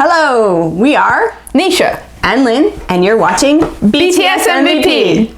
Hello, we are Nisha and Lynn, and you're watching BTS MVP.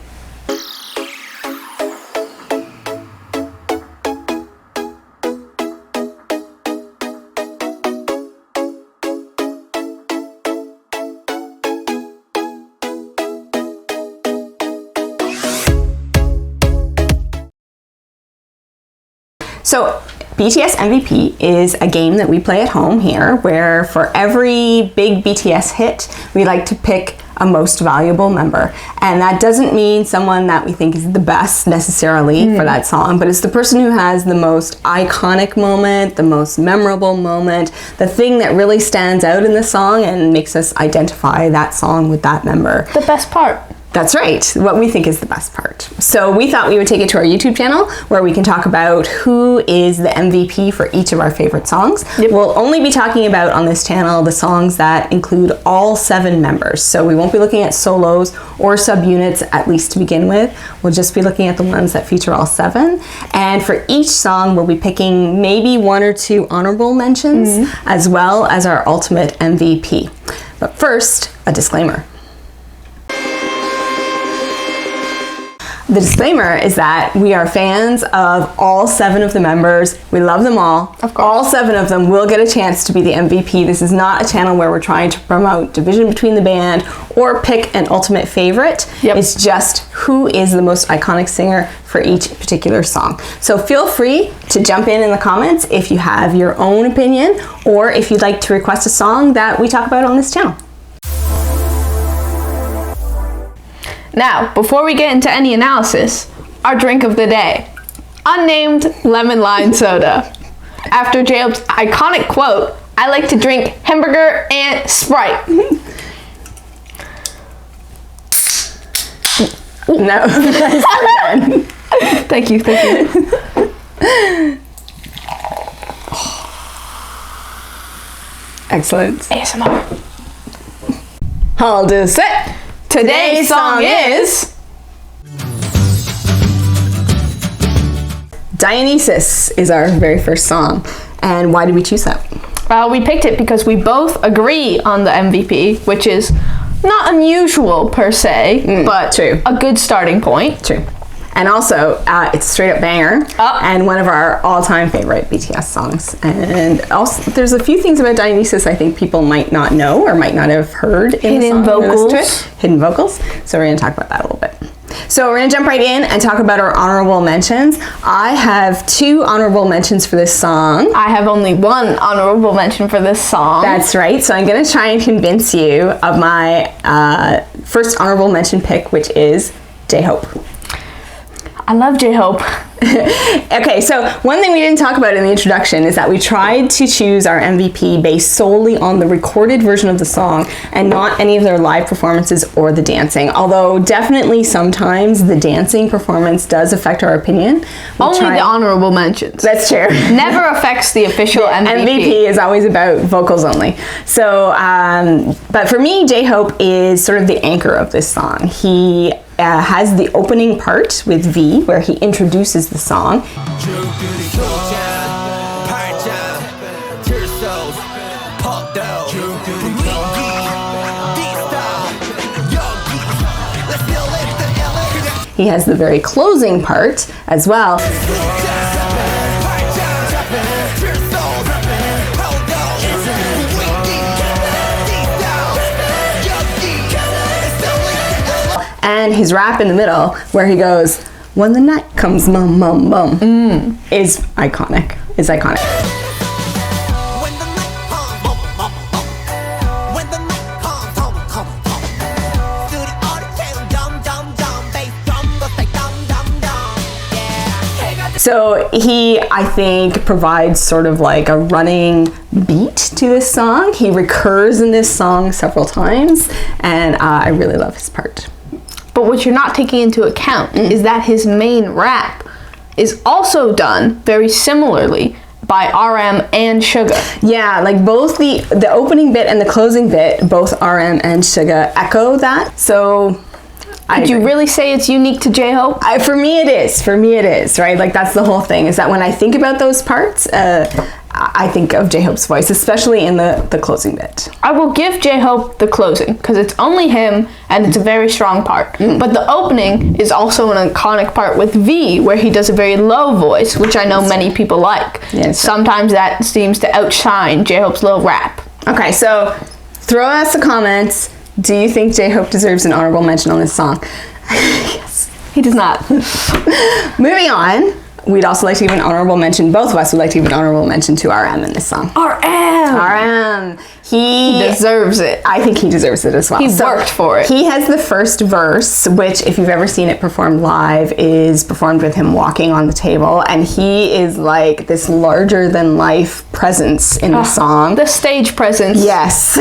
So BTS MVP is a game that we play at home here, where for every big BTS hit, we like to pick a most valuable member. And that doesn't mean someone that we think is the best necessarily for that song, but it's the person who has the most iconic moment, the most memorable moment, the thing that really stands out in the song and makes us identify that song with that member. The best part. That's right, what we think is the best part. So we thought we would take it to our YouTube channel where we can talk about who is the MVP for each of our favorite songs. Yep. We'll only be talking about on this channel the songs that include all 7 members. So we won't be looking at solos or subunits, at least to begin with. We'll just be looking at the ones that feature all 7. And for each song, we'll be picking maybe 1 or 2 honorable mentions, as well as our ultimate MVP. But first, a disclaimer. The disclaimer is that we are fans of all 7 of the members. We love them all. Of course. All 7 of them will get a chance to be the MVP. This is not a channel where we're trying to promote division between the band or pick an ultimate favorite. Yep. It's just who is the most iconic singer for each particular song. So feel free to jump in the comments if you have your own opinion or if you'd like to request a song that we talk about on this channel. Now, before we get into any analysis, our drink of the day. Unnamed lemon lime soda. After J-Hope's iconic quote, I like to drink hamburger and Sprite. No. Thank you. Excellent. ASMR. Hold a set. Today's song is Dionysus is our very first song. And why did we choose that? we picked it because we both agree on the MVP, which is not unusual per se, but true. A good starting point. True. And also, it's a straight up banger and one of our all-time favorite BTS songs. And also, there's a few things about Dionysus I think people might not know or might not have heard in Hidden the song. vocals. Hidden vocals. So we're going to talk about that a little bit. So we're going to jump right in and talk about our honorable mentions. I have 2 honorable mentions for this song. I have only 1 honorable mention for this song. That's right. So I'm going to try and convince you of my first honorable mention pick, which is J-Hope. I love J-Hope. Okay, so one thing we didn't talk about in the introduction is that we tried to choose our MVP based solely on the recorded version of the song and not any of their live performances or the dancing. Although definitely sometimes the dancing performance does affect our opinion. Only the honorable mentions. That's true. Never affects the official MVP. MVP is always about vocals only. So, but for me, J-Hope is sort of the anchor of this song. He has the opening part with V, where he introduces the song. He has the very closing part as well. And his rap in the middle, where he goes, "When the night comes, bum bum bum," is iconic. Is iconic. So he, I think, provides sort of like a running beat to this song. He recurs in this song several times, and I really love his part. But what you're not taking into account is that his main rap is also done very similarly by RM and Suga. Yeah, like both the opening bit and the closing bit, both RM and Suga echo that. So Would you really say it's unique to J-Hope? For me it is, right? Like that's the whole thing, is that when I think about those parts, I think of J-Hope's voice, especially in the closing bit. I will give J-Hope the closing because it's only him and it's a very strong part. But the opening is also an iconic part with V, where he does a very low voice, which I know many people like. Yes. Sometimes that seems to outshine J-Hope's low rap. Okay, so throw us the comments. Do you think J-Hope deserves an honorable mention on this song? Yes. He does not. Moving on, we'd also like to give an honorable mention, both of us would like to give an honorable mention to RM in this song. RM. He deserves it. I think he deserves it as well. He worked for it. He has the first verse, which if you've ever seen it performed live, is performed with him walking on the table. And he is like this larger than life presence in the song. The stage presence. Yes.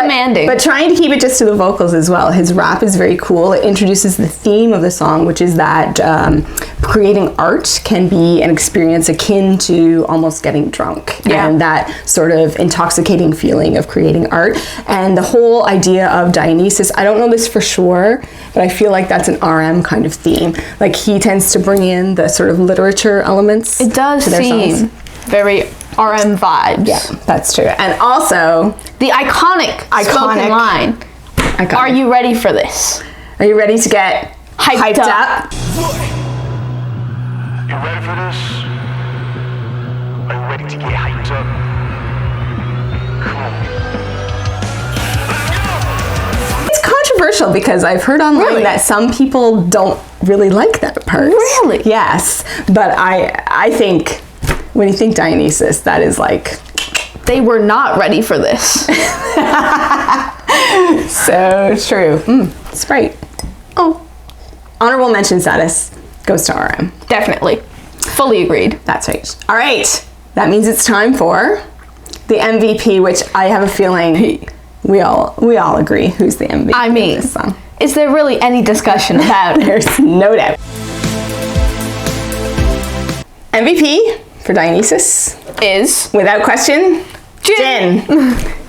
Commanding. But trying to keep it just to the vocals as well. His rap is very cool. It introduces the theme of the song, which is that creating art can be an experience akin to almost getting drunk. Yeah. And that sort of intoxicating feeling of creating art. And the whole idea of Dionysus, I don't know this for sure, but I feel like that's an RM kind of theme. Like he tends to bring in the sort of literature elements. It does to their seem songs. very RM vibes. Yeah, that's true. And also the iconic spoken line. Iconic. Are you ready for this? Are you ready to get hyped up? You ready for this? Are you ready to get hyped up? Come on. It's controversial because I've heard online that some people don't really like that part. Really? Yes. But I think when you think Dionysus, that is like... They were not ready for this. So true. Sprite. Oh. Honorable mention status goes to RM. Definitely. Fully agreed. That's right. All right. That means it's time for the MVP, which I have a feeling we all agree who's the MVP. I mean, of this song. Is there really any discussion about it? There's no doubt. MVP for Dionysus Is without question, Jin.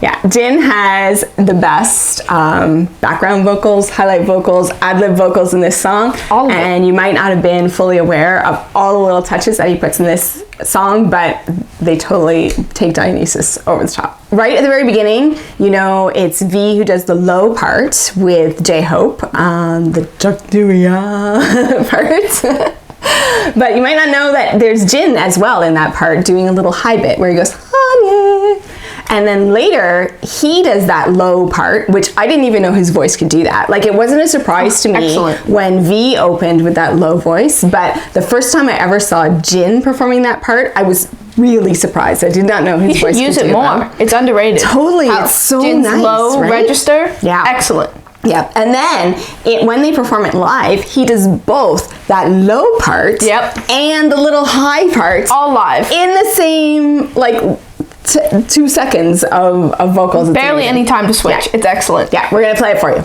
Yeah, Jin has the best background vocals, highlight vocals, ad-lib vocals in this song. All of it. And you might not have been fully aware of all the little touches that he puts in this song, but they totally take Dionysus over the top. Right at the very beginning, you know, it's V who does the low part with J-Hope, the Jakduria part. But you might not know that there's Jin as well in that part doing a little high bit where he goes, honey. And then later, he does that low part, which I didn't even know his voice could do that. Like, it wasn't a surprise to me when V opened with that low voice, but the first time I ever saw Jin performing that part, I was really surprised. I did not know his voice could do use it more. that. It's underrated. Totally, it's so Jin's nice, low right? register. Yeah. Excellent. Yeah, and then when they perform it live, he does both that low part and the little high part all live in the same like 2 seconds of vocals. Barely any time to switch. Yeah. It's excellent. Yeah, we're gonna play it for you.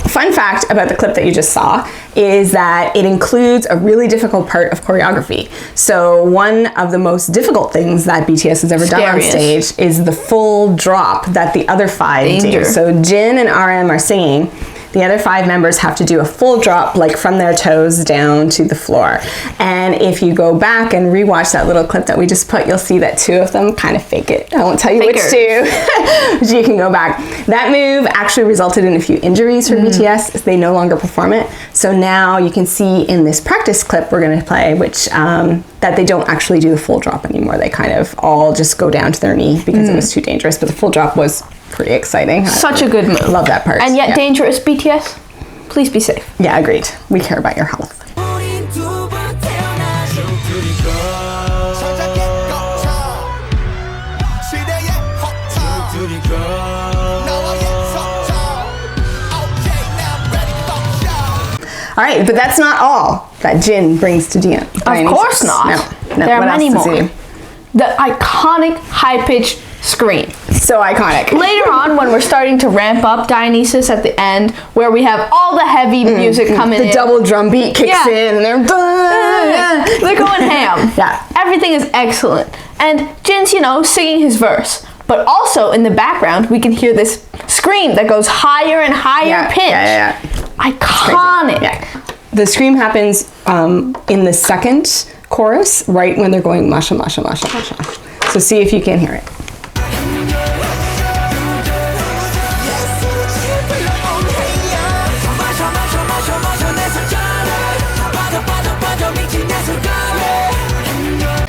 Fun fact about the clip that you just saw is that it includes a really difficult part of choreography. So one of the most difficult things that BTS has ever done on stage is the full drop that the other 5 do. So Jin and RM are singing. The other 5 members have to do a full drop, like from their toes down to the floor. And if you go back and rewatch that little clip that we just put, you'll see that 2 of them kind of fake it. I won't tell you which 2, but you can go back. That move actually resulted in a few injuries for BTS. They no longer perform it. So now you can see in this practice clip we're gonna play, which that they don't actually do the full drop anymore. They kind of all just go down to their knee because it was too dangerous. But the full drop was pretty exciting. Such a good move. Love that part. And yet dangerous, BTS. Please be safe. Yeah, agreed. We care about your health. All right, but that's not all that Jin brings to Dionysus. Of course not. No. There are What many else does more. he do? The iconic high-pitched scream. So iconic. Later on, when we're starting to ramp up Dionysus at the end, where we have all the heavy music coming in. The double drum beat kicks in, and they're They're going ham. Yeah. Everything is excellent. And Jin's, singing his verse. But also in the background, we can hear this scream that goes higher and higher pitch. Yeah. Iconic. Yeah. The scream happens in the second chorus, right when they're going masha, masha, masha, masha. So see if you can hear it.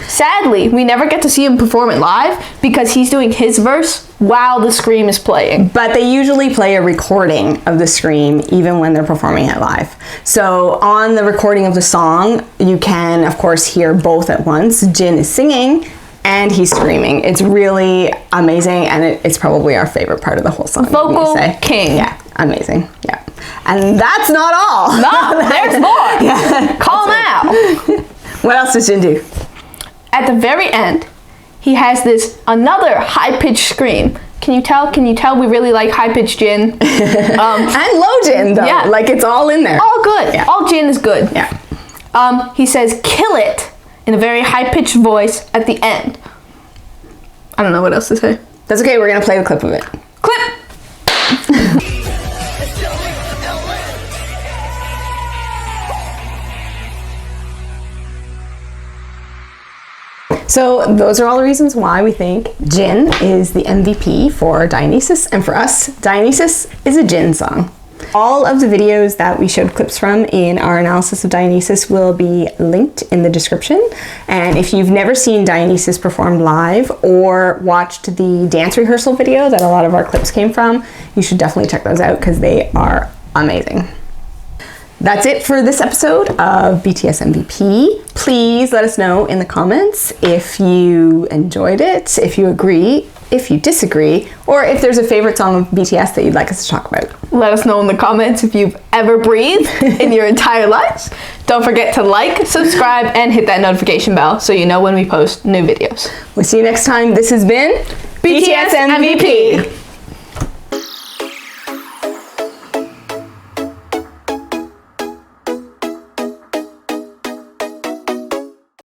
Sadly, we never get to see him perform it live because he's doing his verse while the scream is playing. But they usually play a recording of the scream even when they're performing it live. So on the recording of the song, you can, of course, hear both at once. Jin is singing and he's screaming. It's really amazing, and it's probably our favorite part of the whole song. Vocal king. Yeah, amazing. Yeah. And that's not all. No, there's more. Yeah. Call now. What else does Jin do? At the very end, he has this another high-pitched scream. Can you tell we really like high-pitched Jin? And low Jin, though. Yeah. Like, it's all in there. All good. Yeah. All Jin is good. Yeah. He says, kill it, in a very high-pitched voice at the end. I don't know what else to say. That's okay, we're gonna play the clip of it. Clip! So those are all the reasons why we think Jin is the MVP for Dionysus, and for us, Dionysus is a Jin song. All of the videos that we showed clips from in our analysis of Dionysus will be linked in the description. And if you've never seen Dionysus performed live or watched the dance rehearsal video that a lot of our clips came from, you should definitely check those out because they are amazing. That's it for this episode of BTS MVP. Please let us know in the comments if you enjoyed it, if you agree, if you disagree, or if there's a favorite song of BTS that you'd like us to talk about. Let us know in the comments if you've ever breathed in your entire lives. Don't forget to like, subscribe, and hit that notification bell so you know when we post new videos. We'll see you next time. This has been BTS MVP.